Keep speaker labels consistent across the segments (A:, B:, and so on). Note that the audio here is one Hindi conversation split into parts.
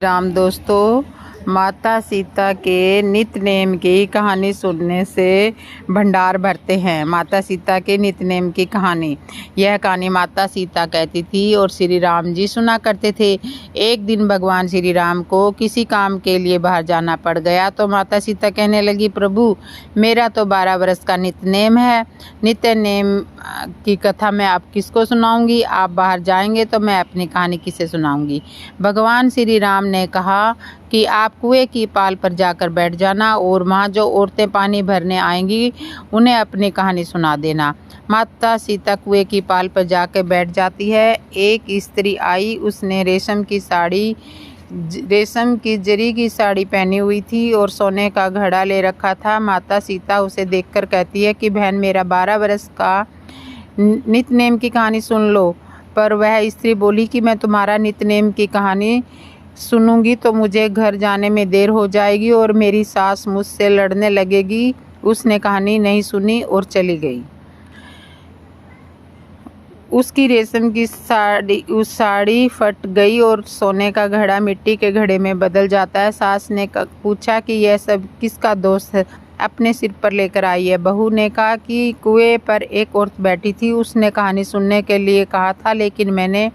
A: राम दोस्तों, माता सीता के नित्य-नेम की कहानी सुनने से भंडार भरते हैं। माता सीता के नित्य-नेम की कहानी। यह कहानी माता सीता कहती थी और श्री राम जी सुना करते थे। एक दिन भगवान श्री राम को किसी काम के लिए बाहर जाना पड़ गया तो माता सीता कहने लगी, प्रभु मेरा तो 12 वर्ष का नित्य-नेम है। नित्य-नेम की कथा मैं आप किसको सुनाऊंगी? आप बाहर जाएंगे तो मैं अपनी कहानी किसे सुनाऊंगी? भगवान श्री राम ने कहा कि आप कुएं की पाल पर जाकर बैठ जाना और वहाँ जो औरतें पानी भरने आएंगी उन्हें अपनी कहानी सुना देना। माता सीता कुएं की पाल पर जाकर बैठ जाती है। एक स्त्री आई, उसने रेशम की जरी की साड़ी पहनी हुई थी और सोने का घड़ा ले रखा था। माता सीता उसे देखकर कहती है कि बहन मेरा 12 वर्ष का नित्य-नेम की कहानी सुन लो। पर वह स्त्री बोली कि मैं तुम्हारा नित्य-नेम की कहानी सुनूंगी तो मुझे घर जाने में देर हो जाएगी और मेरी सास मुझसे लड़ने लगेगी। उसने कहानी नहीं सुनी और चली गई। उसकी रेशम की साड़ी फट गई और सोने का घड़ा मिट्टी के घड़े में बदल जाता है। सास ने पूछा कि यह सब किसका दोष है, अपने सिर पर लेकर आई है। बहू ने कहा कि कुएं पर एक औरत बैठी थी, उसने कहानी सुनने के लिए कहा था लेकिन मैंने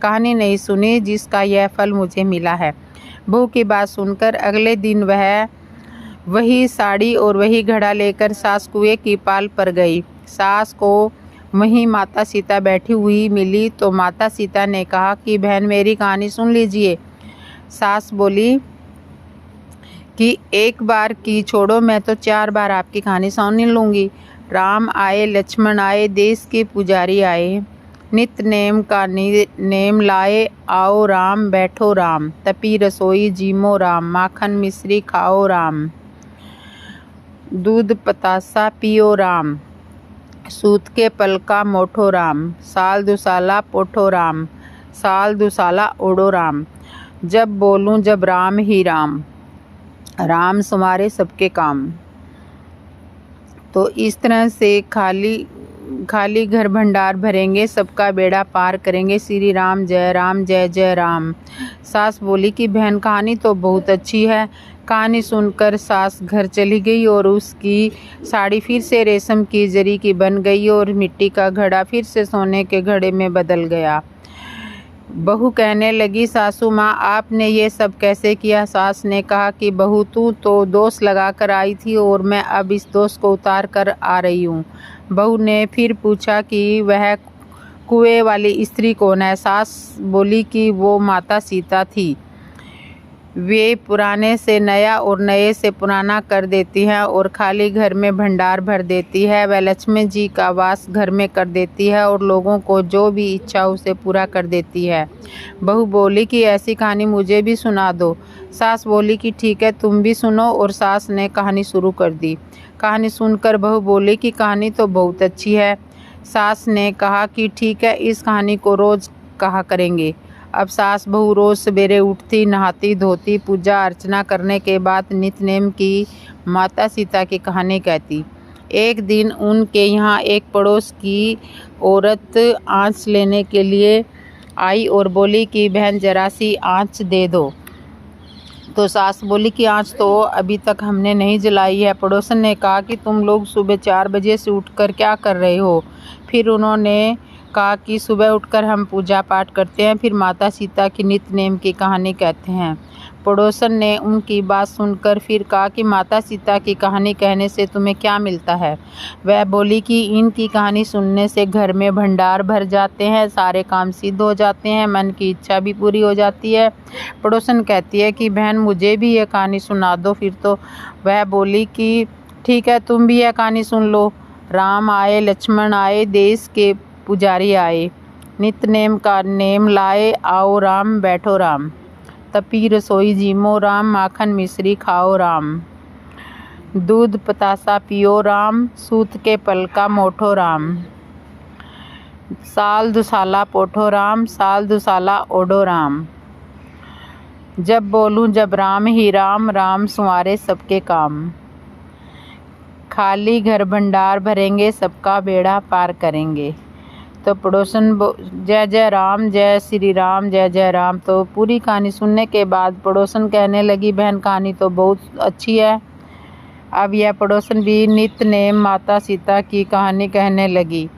A: कहानी नहीं सुनी जिसका यह फल मुझे मिला है। बहू की बात सुनकर अगले दिन वह वही साड़ी और वही घड़ा लेकर सास कुएं की पाल पर गई। सास को वहीं माता सीता बैठी हुई मिली तो माता सीता ने कहा कि बहन मेरी कहानी सुन लीजिए। सास बोली कि एक बार की छोड़ो, मैं तो 4 बार आपकी कहानी सुन लूँगी। राम आए, लक्ष्मण आए, देश के पुजारी आए, नित्य नेम का नेम लाए, आओ राम बैठो राम, तपी रसोई जीमो राम, माखन मिश्री खाओ राम, दूध पतासा पियो राम, सूत के पलका मोठो राम, साल दुसाला पोठो राम, साल दुसाला ओढ़ो राम, जब बोलूं जब राम ही राम, राम संवारे सबके काम। तो इस तरह से खाली घर भंडार भरेंगे, सबका बेड़ा पार करेंगे। श्री राम जय जय राम। सास बोली कि बहन कहानी तो बहुत अच्छी है। कहानी सुनकर सास घर चली गई और उसकी साड़ी फिर से रेशम की जरी की बन गई और मिट्टी का घड़ा फिर से सोने के घड़े में बदल गया। बहू कहने लगी, सासू माँ आपने ये सब कैसे किया? सास ने कहा कि बहू तू तो दोष लगा कर आई थी और मैं अब इस दोष को उतार कर आ रही हूँ। बहू ने फिर पूछा कि वह कुएं वाली स्त्री कौन है? सास बोली कि वो माता सीता थी। वे पुराने से नया और नए से पुराना कर देती हैं और खाली घर में भंडार भर देती है। वह लक्ष्मी जी का वास घर में कर देती है और लोगों को जो भी इच्छा उसे पूरा कर देती है। बहू बोली कि ऐसी कहानी मुझे भी सुना दो। सास बोली कि ठीक है, तुम भी सुनो और सास ने कहानी शुरू कर दी। कहानी सुनकर बहू बोली कि कहानी तो बहुत अच्छी है। सास ने कहा कि ठीक है, इस कहानी को रोज़ कहा करेंगे। अब सास बहू रोज़ सवेरे उठती, नहाती धोती, पूजा अर्चना करने के बाद नित्य-नेम की माता सीता की कहानी कहती। एक दिन उनके यहाँ एक पड़ोस की औरत आँच लेने के लिए आई और बोली कि बहन जरा सी आँच दे दो। तो सास बोली कि आँच तो अभी तक हमने नहीं जलाई है। पड़ोसन ने कहा कि तुम लोग सुबह 4 बजे से उठकर क्या कर रहे हो? फिर उन्होंने कहा कि सुबह उठकर हम पूजा पाठ करते हैं, फिर माता सीता की नित्य-नेम की कहानी कहते हैं। पड़ोसन ने उनकी बात सुनकर फिर कहा कि माता सीता की कहानी कहने से तुम्हें क्या मिलता है? वह बोली कि इनकी कहानी सुनने से घर में भंडार भर जाते हैं, सारे काम सिद्ध हो जाते हैं, मन की इच्छा भी पूरी हो जाती है। पड़ोसन कहती है कि बहन मुझे भी यह कहानी सुना दो। फिर तो वह बोली कि ठीक है, तुम भी यह कहानी सुन लो। राम आए, लक्ष्मण आए, देश के पुजारी आए, नित्य-नेम का नेम लाए, आओ राम बैठो राम, तपी रसोई जीमो राम, माखन मिश्री खाओ राम, दूध पतासा पियो राम, सूत के पलका मोठो राम, साल दुसाला पोठो राम, साल दुसाला ओढ़ो राम, जब बोलूं जब राम ही राम, राम संवारे सबके काम। खाली घर भंडार भरेंगे, सबका बेड़ा पार करेंगे। तो पड़ोसन जय जय राम, जय श्री राम, जय जय राम। तो पूरी कहानी सुनने के बाद पड़ोसन कहने लगी, बहन कहानी तो बहुत अच्छी है। अब यह पड़ोसन भी नित्य नेम माता सीता की कहानी कहने लगी।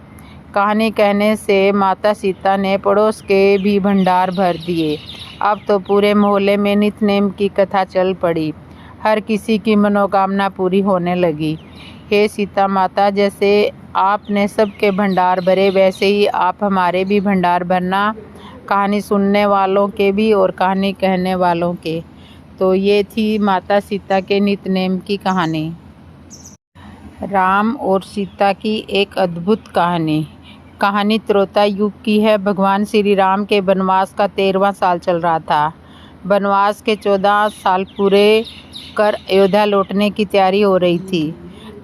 A: कहानी कहने से माता सीता ने पड़ोस के भी भंडार भर दिए। अब तो पूरे मोहल्ले में नित्य नेम की कथा चल पड़ी। हर किसी की मनोकामना पूरी होने लगी। हे सीता माता, जैसे आपने सबके भंडार भरे वैसे ही आप हमारे भी भंडार भरना, कहानी सुनने वालों के भी और कहानी कहने वालों के। तो ये थी माता सीता के नित्य नेम की कहानी। राम और सीता की एक अद्भुत कहानी। कहानी त्रेता युग की है। भगवान श्री राम के वनवास का 13वां साल चल रहा था। वनवास के 14 साल पूरे कर अयोध्या लौटने की तैयारी हो रही थी।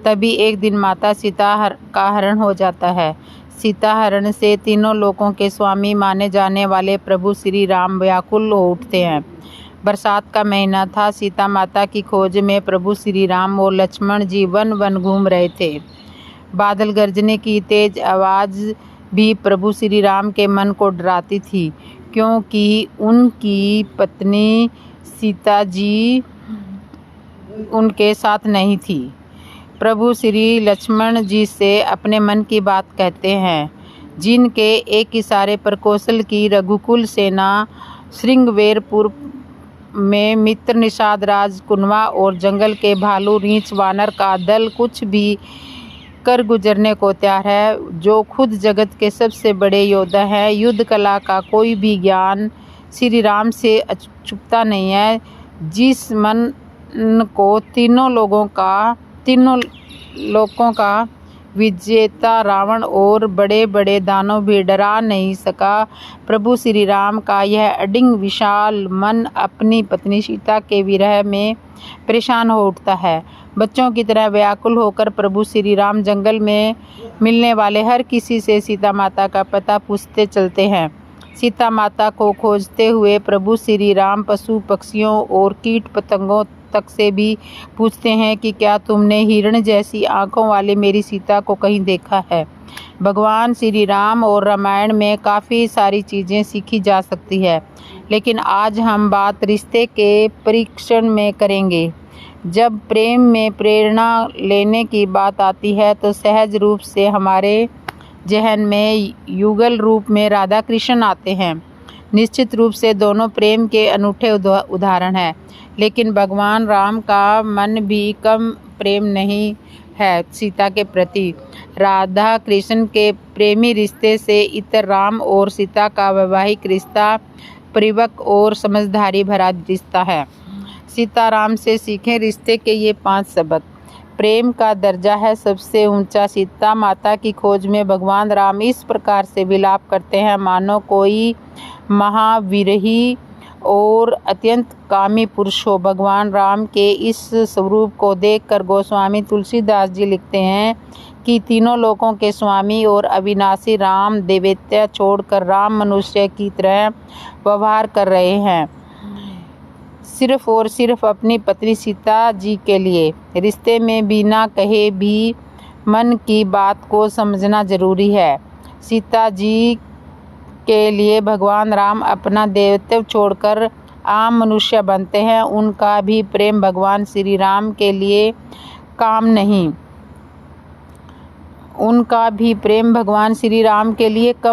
A: तभी एक दिन माता सीता का हरण हो जाता है। सीता हरण से तीनों लोकों के स्वामी माने जाने वाले प्रभु श्री राम व्याकुल हो उठते हैं। बरसात का महीना था। सीता माता की खोज में प्रभु श्री राम और लक्ष्मण जी वन वन घूम रहे थे। बादल गरजने की तेज आवाज़ भी प्रभु श्री राम के मन को डराती थी, क्योंकि उनकी पत्नी सीता जी उनके साथ नहीं थी। प्रभु श्री लक्ष्मण जी से अपने मन की बात कहते हैं, जिनके एक इशारे पर कौशल की रघुकुल सेना श्रृंगवेरपुर में मित्र निषाद राज कुनवा और जंगल के भालू रीछ वानर का दल कुछ भी कर गुजरने को तैयार है, जो खुद जगत के सबसे बड़े योद्धा हैं। युद्ध कला का कोई भी ज्ञान श्री राम से छुपता नहीं है। जिस मन को तीनों लोकों का विजेता रावण और बड़े बड़े दानव भी डरा नहीं सका, प्रभु श्री राम का यह अडिग विशाल मन अपनी पत्नी सीता के विरह में परेशान हो उठता है। बच्चों की तरह व्याकुल होकर प्रभु श्री राम जंगल में मिलने वाले हर किसी से सीता माता का पता पूछते चलते हैं। सीता माता को खोजते हुए प्रभु श्री राम पशु पक्षियों और कीट पतंगों तक से भी पूछते हैं कि क्या तुमने हिरण जैसी आंखों वाले मेरी सीता को कहीं देखा है। भगवान श्री राम और रामायण में काफ़ी सारी चीज़ें सीखी जा सकती है, लेकिन आज हम बात रिश्ते के परीक्षण में करेंगे। जब प्रेम में प्रेरणा लेने की बात आती है तो सहज रूप से हमारे जहन में युगल रूप में राधा कृष्ण आते हैं। निश्चित रूप से दोनों प्रेम के अनूठे उदाहरण हैं, लेकिन भगवान राम का मन भी कम प्रेम नहीं है सीता के प्रति। राधा कृष्ण के प्रेमी रिश्ते से इतर राम और सीता का वैवाहिक रिश्ता परिपक्व और समझदारी भरा रिश्ता है। सीता राम से सीखे रिश्ते के ये 5 सबक। प्रेम का दर्जा है सबसे ऊंचा। सीता माता की खोज में भगवान राम इस प्रकार से विलाप करते हैं मानो कोई महाविरही और अत्यंत कामी पुरुष हो। भगवान राम के इस स्वरूप को देखकर गोस्वामी तुलसीदास जी लिखते हैं कि तीनों लोकों के स्वामी और अविनाशी राम दैवत्य छोड़कर राम मनुष्य की तरह व्यवहार कर रहे हैं, सिर्फ और सिर्फ अपनी पत्नी सीता जी के लिए। रिश्ते में बिना कहे भी मन की बात को समझना जरूरी है। सीता जी के लिए भगवान राम अपना देवत्व छोड़कर आम मनुष्य बनते हैं। उनका भी प्रेम भगवान श्री राम के लिए कम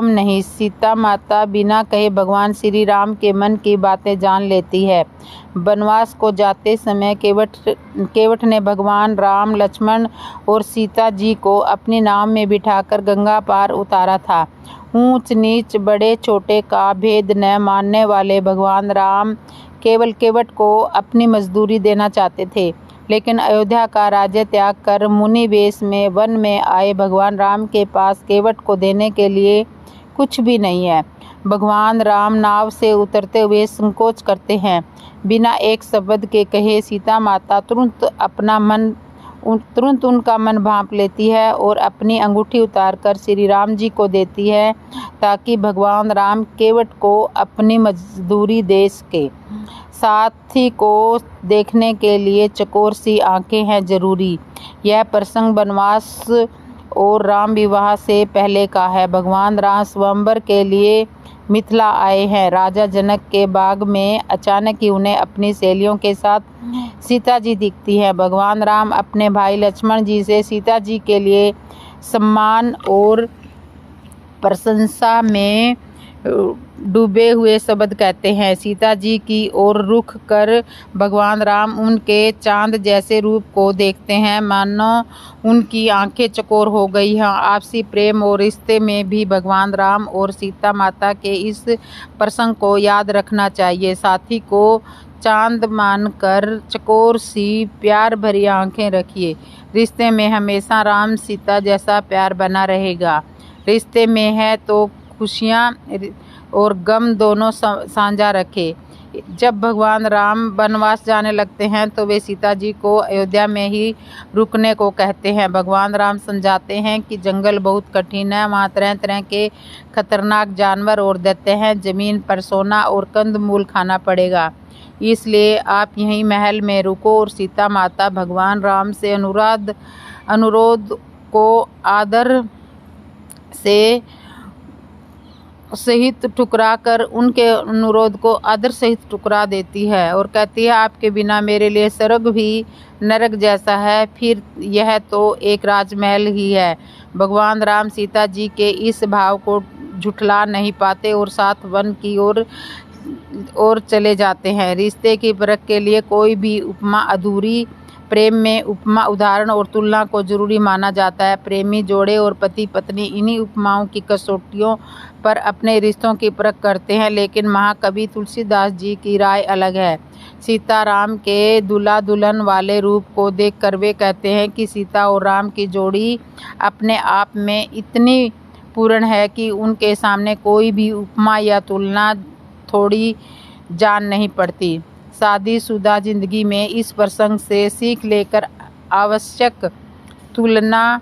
A: नहीं। सीता माता बिना कहे भगवान श्री राम के मन की बातें जान लेती है। वनवास को जाते समय केवट ने भगवान राम, लक्ष्मण और सीता जी को अपनी नाव में बिठाकर गंगा पार उतारा था। ऊंच नीच बड़े छोटे का भेद न मानने वाले भगवान राम केवल केवट को अपनी मजदूरी देना चाहते थे, लेकिन अयोध्या का राज्य त्याग कर मुनि वेश में वन में आए भगवान राम के पास केवट को देने के लिए कुछ भी नहीं है। भगवान राम नाव से उतरते हुए संकोच करते हैं। बिना एक शब्द के कहे सीता माता तुरंत उनका मन भांप लेती है और अपनी अंगूठी उतारकर श्री राम जी को देती है, ताकि भगवान राम केवट को अपनी मजदूरी दे सके। साथी को देखने के लिए चकोर सी आंखें हैं जरूरी। यह प्रसंग वनवास और राम विवाह से पहले का है। भगवान राम स्वयंवर के लिए मिथिला आए हैं। राजा जनक के बाग में अचानक ही उन्हें अपनी सहेलियों के साथ सीता जी दिखती हैं। भगवान राम अपने भाई लक्ष्मण जी से सीता जी के लिए सम्मान और प्रशंसा में डूबे हुए शब्द कहते हैं। सीता जी की ओर रुख कर भगवान राम उनके चांद जैसे रूप को देखते हैं, मानो उनकी आंखें चकोर हो गई हैं। आपसी प्रेम और रिश्ते में भी भगवान राम और सीता माता के इस प्रसंग को याद रखना चाहिए। साथी को चांद मानकर चकोर सी प्यार भरी आंखें रखिए। रिश्ते में हमेशा राम सीता जैसा प्यार बना रहेगा। रिश्ते में है तो खुशियाँ और गम दोनों साझा रखे। जब भगवान राम वनवास जाने लगते हैं तो वे सीता जी को अयोध्या में ही रुकने को कहते हैं। भगवान राम समझाते हैं कि जंगल बहुत कठिन है, वहाँ तरह तरह के खतरनाक जानवर और दैत्य हैं, जमीन पर सोना और कंदमूल खाना पड़ेगा, इसलिए आप यहीं महल में रुको। और सीता माता भगवान राम से अनुरोध को आदर से सहित ठुकरा कर उनके अनुरोध को आदर सहित ठुकरा देती है और कहती है, आपके बिना मेरे लिए स्वर्ग भी नरक जैसा है, फिर यह तो एक राजमहल ही है। भगवान राम सीता जी के इस भाव को झुठला नहीं पाते और साथ वन की ओर चले जाते हैं। रिश्ते की परख के लिए कोई भी उपमा अधूरी। प्रेम में उपमा, उदाहरण और तुलना को जरूरी माना जाता है। प्रेमी जोड़े और पति पत्नी इन्हीं उपमाओं की कसौटियों पर अपने रिश्तों की परख करते हैं, लेकिन महाकवि तुलसीदास जी की राय अलग है। सीता राम के दूल्हा दुल्हन वाले रूप को देखकर वे कहते हैं कि सीता और राम की जोड़ी अपने आप में इतनी पूर्ण है कि उनके सामने कोई भी उपमा या तुलना थोड़ी जान नहीं पड़ती। शादीशुदा जिंदगी में इस प्रसंग से सीख लेकर आवश्यक तुलना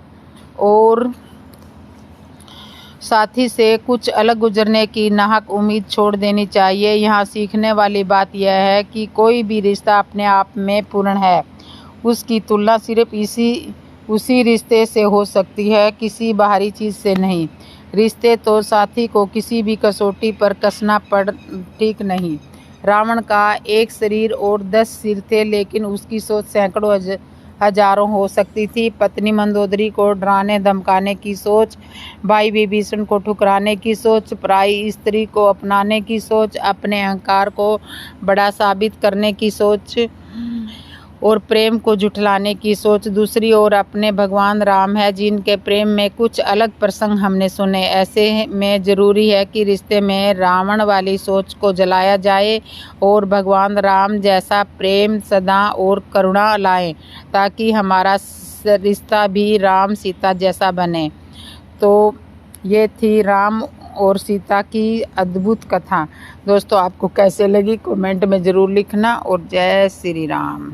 A: और साथी से कुछ अलग गुजरने की नाहक उम्मीद छोड़ देनी चाहिए। यहाँ सीखने वाली बात यह है कि कोई भी रिश्ता अपने आप में पूर्ण है। उसकी तुलना सिर्फ उसी रिश्ते से हो सकती है, किसी बाहरी चीज़ से नहीं। रिश्ते तो साथी को किसी भी कसौटी पर कसना ठीक नहीं। रावण का एक शरीर और 10 सिर थे, लेकिन उसकी सोच सैकड़ों हजारों हो सकती थी। पत्नी मंदोदरी को डराने धमकाने की सोच, भाई विभीषण को ठुकराने की सोच, पराई स्त्री को अपनाने की सोच, अपने अहंकार को बड़ा साबित करने की सोच और प्रेम को झुठलाने की सोच। दूसरी ओर अपने भगवान राम है, जिनके प्रेम में कुछ अलग प्रसंग हमने सुने। ऐसे में ज़रूरी है कि रिश्ते में रावण वाली सोच को जलाया जाए और भगवान राम जैसा प्रेम, सदा और करुणा लाएं, ताकि हमारा रिश्ता भी राम सीता जैसा बने। तो ये थी राम और सीता की अद्भुत कथा। दोस्तों, आपको कैसे लगी कमेंट में ज़रूर लिखना और जय श्री राम।